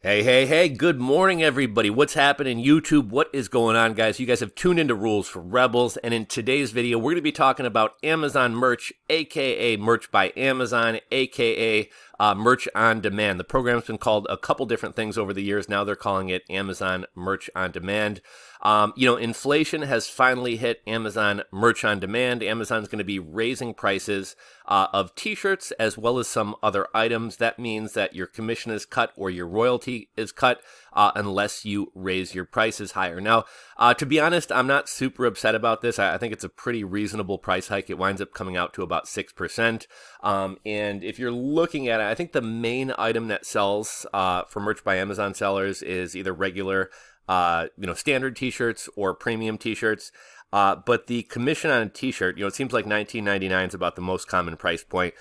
Hey, good morning, everybody. What's happening, YouTube? What is going on, guys? You guys have tuned into Rules for Rebels, and in today's video, we're going to be talking about Amazon merch, aka Merch by Amazon, aka Merch on Demand. The program's been called a couple different things over the years. Now they're calling it Amazon Merch on Demand. Inflation has finally hit Amazon Merch on Demand. Amazon's going to be raising prices of t-shirts as well as some other items. That means that your commission is cut or your royalty is cut unless you raise your prices higher. Now, to be honest, I'm not super upset about this. I think it's a pretty reasonable price hike. It winds up coming out to about 6%. And if you're looking at it, I think the main item that sells for Merch by Amazon sellers is either regular standard t-shirts or premium t-shirts. But the commission on a t-shirt, it seems like $19.99 is about the most common price point.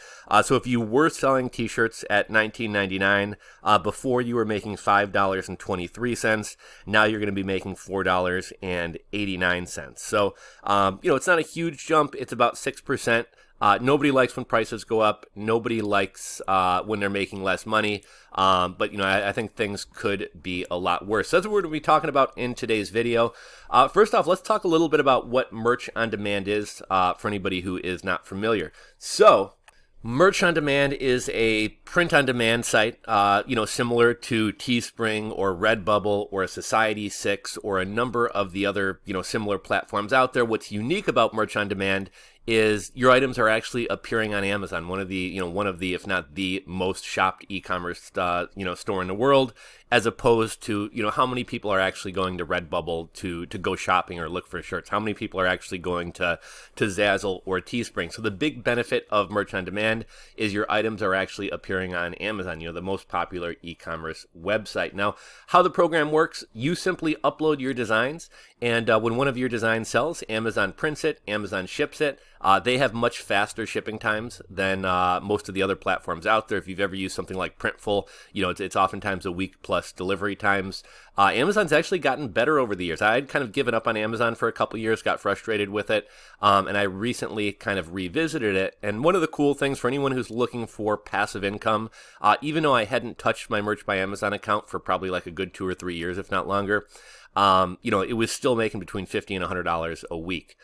So if you were selling t-shirts at $19.99, before you were making $5.23, now you're going to be making $4.89. So, it's not a huge jump. It's about 6%. Nobody likes when prices go up. Nobody likes when they're making less money. But I think things could be a lot worse. So that's what we're going to be talking about in today's video. First off, let's talk a little bit about what Merch on Demand is for anybody who is not familiar. So, Merch on Demand is a print-on-demand site, similar to Teespring or Redbubble or Society6 or a number of the other, similar platforms out there. What's unique about Merch on Demand is your items are actually appearing on Amazon, one of the, if not the most shopped e-commerce, store in the world, as opposed to, how many people are actually going to Redbubble to go shopping or look for shirts? How many people are actually going to Zazzle or Teespring? So the big benefit of Merch on Demand is your items are actually appearing on Amazon, the most popular e-commerce website. Now, how the program works, you simply upload your designs, and when one of your designs sells, Amazon prints it, Amazon ships it. They have much faster shipping times than most of the other platforms out there. If you've ever used something like Printful, it's oftentimes a week plus delivery times. Amazon's actually gotten better over the years. I had kind of given up on Amazon for a couple years, got frustrated with it, and I recently kind of revisited it. And one of the cool things for anyone who's looking for passive income, even though I hadn't touched my Merch by Amazon account for probably like a good 2 or 3 years, if not longer, it was still making between $50 and $100 a week.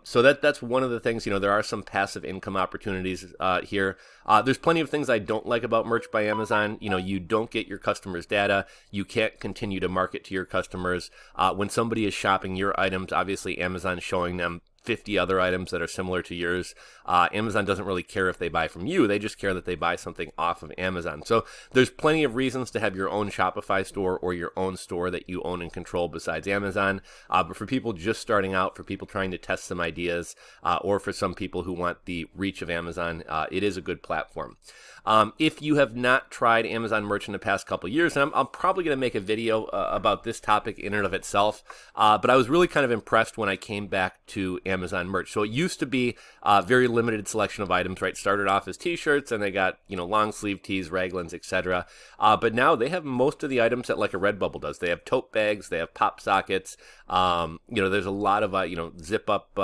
So that's one of the things, there are some passive income opportunities here. There's plenty of things I don't like about Merch by Amazon. You don't get your customers' data. You can't continue to market to your customers. When somebody is shopping your items, obviously Amazon's showing them 50 other items that are similar to yours. Amazon doesn't really care if they buy from you. They just care that they buy something off of Amazon. So there's plenty of reasons to have your own Shopify store or your own store that you own and control besides Amazon. But for people just starting out, for people trying to test some ideas, or for some people who want the reach of Amazon, it is a good platform. If you have not tried Amazon Merch in the past couple of years, and I'm probably going to make a video about this topic in and of itself, but I was really kind of impressed when I came back to Amazon Merch. So it used to be a very limited selection of items, right? Started off as t-shirts, and they got, long sleeve tees, raglans, etc. But now they have most of the items that like a Redbubble does. They have tote bags, they have pop sockets, there's a lot of, zip up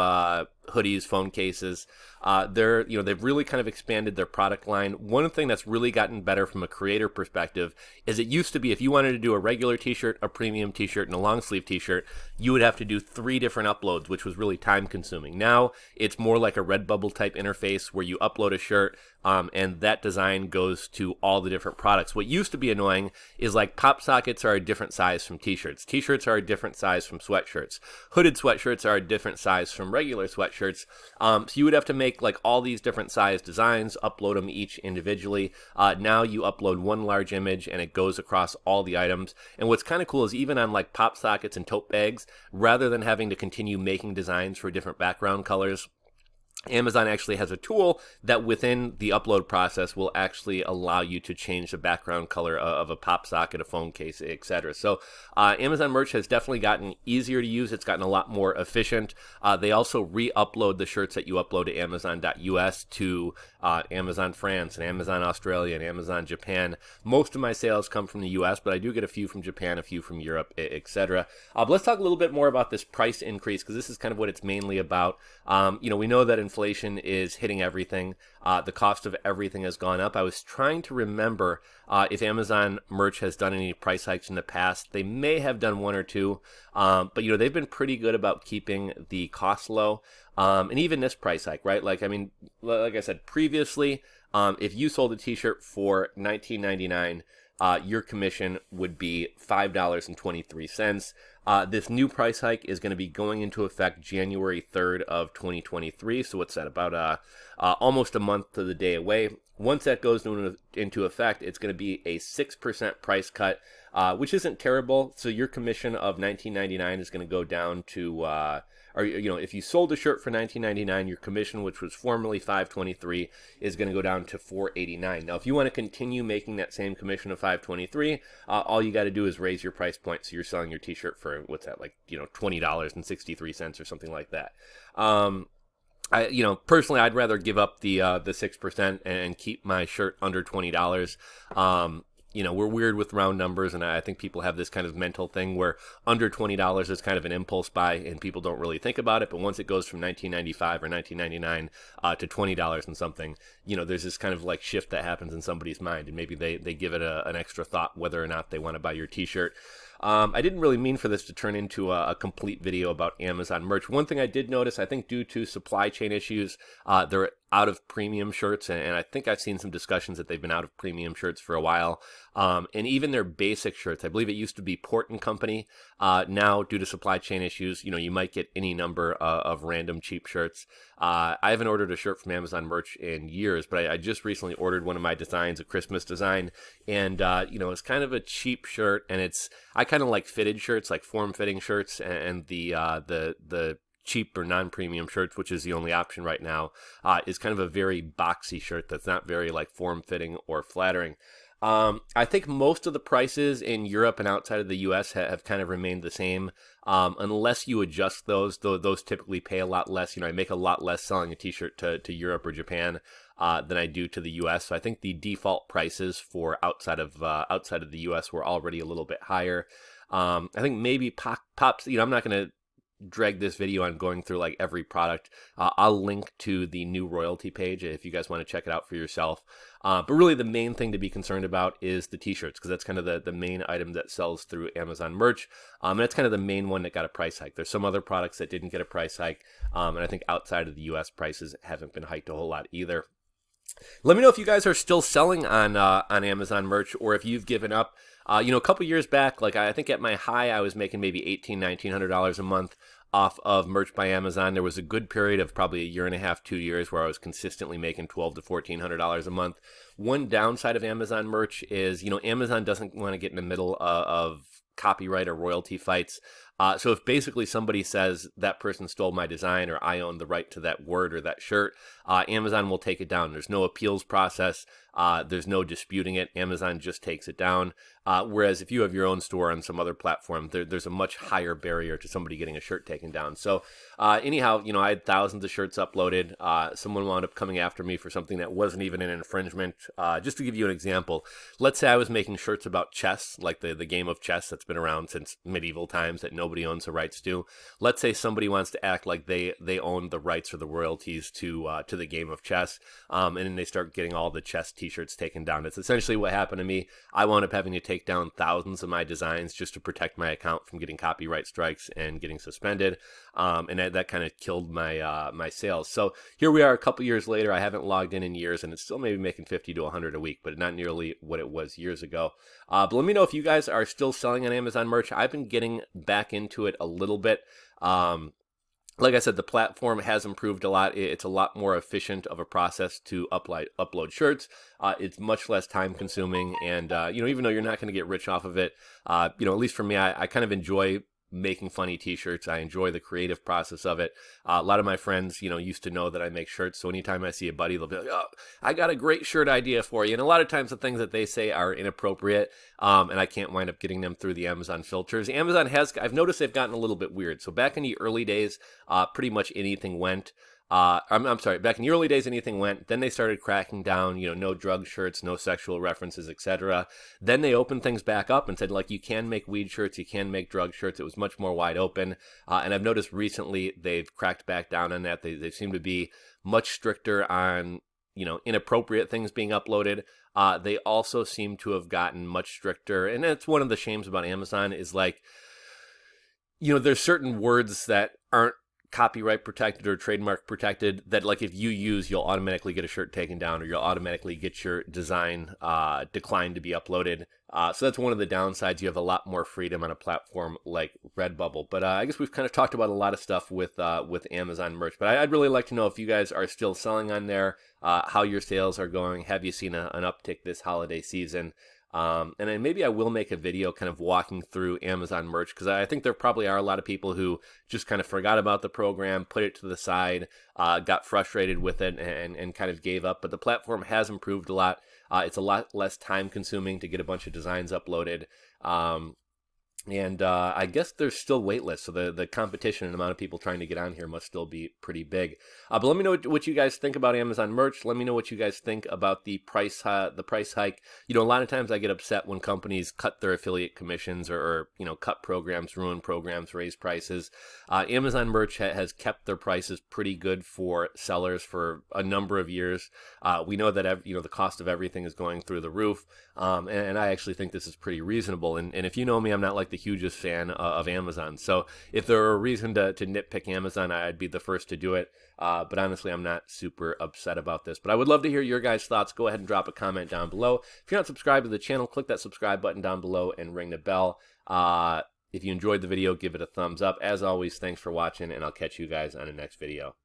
hoodies, phone cases. They've really kind of expanded their product line. One thing that's really gotten better from a creator perspective is it used to be if you wanted to do a regular t-shirt, a premium t-shirt, and a long sleeve t-shirt, you would have to do 3 different uploads, which was really time consuming. Now it's more like a Redbubble type interface where you upload a shirt, and that design goes to all the different products. What used to be annoying is like pop sockets are a different size from t-shirts. T-shirts are a different size from sweatshirts. Hooded sweatshirts are a different size from regular sweatshirts. So you would have to make like all these different size designs, upload them each individually. Now you upload one large image and it goes across all the items. And what's kind of cool is even on like pop sockets and tote bags, rather than having to continue making designs for different background colors, Amazon actually has a tool that within the upload process will actually allow you to change the background color of a pop socket, a phone case, etc. So Amazon Merch has definitely gotten easier to use. It's gotten a lot more efficient. They also re-upload the shirts that you upload to Amazon.us to Amazon France and Amazon Australia and Amazon Japan. Most of my sales come from the US, but I do get a few from Japan, a few from Europe, etc. But let's talk a little bit more about this price increase, because this is kind of what it's mainly about. We know that inflation is hitting everything. The cost of everything has gone up. I was trying to remember if Amazon Merch has done any price hikes in the past. They may have done one or two, but they've been pretty good about keeping the cost low. And even this price hike, right? Like I said previously, if you sold a t-shirt for $19.99, your commission would be $5.23. This new price hike is going to be going into effect January 3rd of 2023. So what's that, about almost a month to the day away. Once that goes into effect, it's going to be a 6% price cut, which isn't terrible. So your commission of $19.99 is going to go down to, if you sold a shirt for $19.99, your commission, which was formerly $5.23, is going to go down to $4.89. Now, if you want to continue making that same commission of $5.23, all you got to do is raise your price point. So you're selling your t-shirt for, what's that, like, $20.63 or something like that. Personally, I'd rather give up the 6% and keep my shirt under $20. We're weird with round numbers, and I think people have this kind of mental thing where under $20 is kind of an impulse buy, and people don't really think about it. But once it goes from $19.95 or $19.99 to $20 and something, there's this kind of like shift that happens in somebody's mind, and maybe they give it an extra thought whether or not they want to buy your t-shirt. I didn't really mean for this to turn into a complete video about Amazon Merch. One thing I did notice, I think due to supply chain issues, they're out of premium shirts, and I think I've seen some discussions that they've been out of premium shirts for a while. And even their basic shirts, I believe it used to be Port and Company. Now, due to supply chain issues, you might get any number of random cheap shirts. I haven't ordered a shirt from Amazon Merch in years, but I just recently ordered one of my designs, a Christmas design, and it's kind of a cheap shirt, and I kind of like fitted shirts, like form-fitting shirts, and the cheap or non-premium shirts, which is the only option right now, is kind of a very boxy shirt that's not very like form-fitting or flattering. I think most of the prices in Europe and outside of the US have kind of remained the same, unless you adjust those. Those typically pay a lot less. I make a lot less selling a t-shirt to Europe or Japan than I do to the US. So I think the default prices for outside of the US were already a little bit higher. I think maybe Pops, I'm not going to drag this video on going through like every product. I'll link to the new royalty page if you guys want to check it out for yourself. But really the main thing to be concerned about is the t-shirts, because that's kind of the main item that sells through Amazon Merch. And that's kind of the main one that got a price hike. There's some other products that didn't get a price hike. And I think outside of the US, prices haven't been hiked a whole lot either. Let me know if you guys are still selling on Amazon Merch, or if you've given up. A couple years back, like I think at my high, I was making maybe $1,800-$1,900 a month off of Merch by Amazon. There was a good period of probably a year and a half, 2 years, where I was consistently making $1,200 to $1,400 a month. One downside of Amazon Merch is, Amazon doesn't want to get in the middle of copyright or royalty fights. So if basically somebody says that person stole my design, or I own the right to that word or that shirt, Amazon will take it down. There's no appeals process. There's no disputing it. Amazon just takes it down. Whereas if you have your own store on some other platform, there's a much higher barrier to somebody getting a shirt taken down. So anyhow, I had thousands of shirts uploaded. Someone wound up coming after me for something that wasn't even an infringement. Just to give you an example, let's say I was making shirts about chess, like the game of chess that's been around since medieval times that nobody owns the rights to. Let's say somebody wants to act like they own the rights or the royalties to the game of chess, and then they start getting all the chess t-shirts taken down. It's essentially what happened to me. I wound up having to take down thousands of my designs just to protect my account from getting copyright strikes and getting suspended, and that kind of killed my sales. So here we are a couple years later. I haven't logged in years, and it's still maybe making 50 to 100 a week, but not nearly what it was years ago. But let me know if you guys are still selling on Amazon Merch. I've been getting back into it a little bit. Like I said, the platform has improved a lot. It's a lot more efficient of a process to upload shirts. It's much less time consuming, and even though you're not going to get rich off of it, at least for me, I kind of enjoy making funny t-shirts. I enjoy the creative process of it. A lot of my friends, used to know that I make shirts. So anytime I see a buddy, they'll be like, "Oh, I got a great shirt idea for you." And a lot of times the things that they say are inappropriate, and I can't wind up getting them through the Amazon filters. I've noticed they've gotten a little bit weird. So back in the early days, pretty much anything went. I'm sorry, back in the early days, anything went. Then they started cracking down, no drug shirts, no sexual references, etc. Then they opened things back up and said, like, you can make weed shirts, you can make drug shirts. It was much more wide open. And I've noticed recently they've cracked back down on that. They seem to be much stricter on, inappropriate things being uploaded. They also seem to have gotten much stricter. And that's one of the shames about Amazon is, like, there's certain words that aren't copyright protected or trademark protected that, like, if you use, you'll automatically get a shirt taken down, or you'll automatically get your design declined to be uploaded. So that's one of the downsides. You have a lot more freedom on a platform like Redbubble. But I guess we've kind of talked about a lot of stuff with Amazon merch. But I'd really like to know if you guys are still selling on there, how your sales are going. Have you seen an uptick this holiday season? And then maybe I will make a video kind of walking through Amazon merch, because I think there probably are a lot of people who just kind of forgot about the program, put it to the side, got frustrated with it, and kind of gave up. But the platform has improved a lot. It's a lot less time consuming to get a bunch of designs uploaded. And I guess there's still wait lists, so the competition and amount of people trying to get on here must still be pretty big. But let me know what you guys think about Amazon merch. Let me know what you guys think about the price hike. A lot of times I get upset when companies cut their affiliate commissions or cut programs, ruin programs, raise prices. Amazon merch has kept their prices pretty good for sellers for a number of years. We know that the cost of everything is going through the roof, and I actually think this is pretty reasonable. And if you know me, I'm not like the hugest fan of Amazon. So if there were a reason to nitpick Amazon, I'd be the first to do it. But honestly, I'm not super upset about this. But I would love to hear your guys' thoughts. Go ahead and drop a comment down below. If you're not subscribed to the channel, click that subscribe button down below and ring the bell. If you enjoyed the video, give it a thumbs up. As always, thanks for watching, and I'll catch you guys on the next video.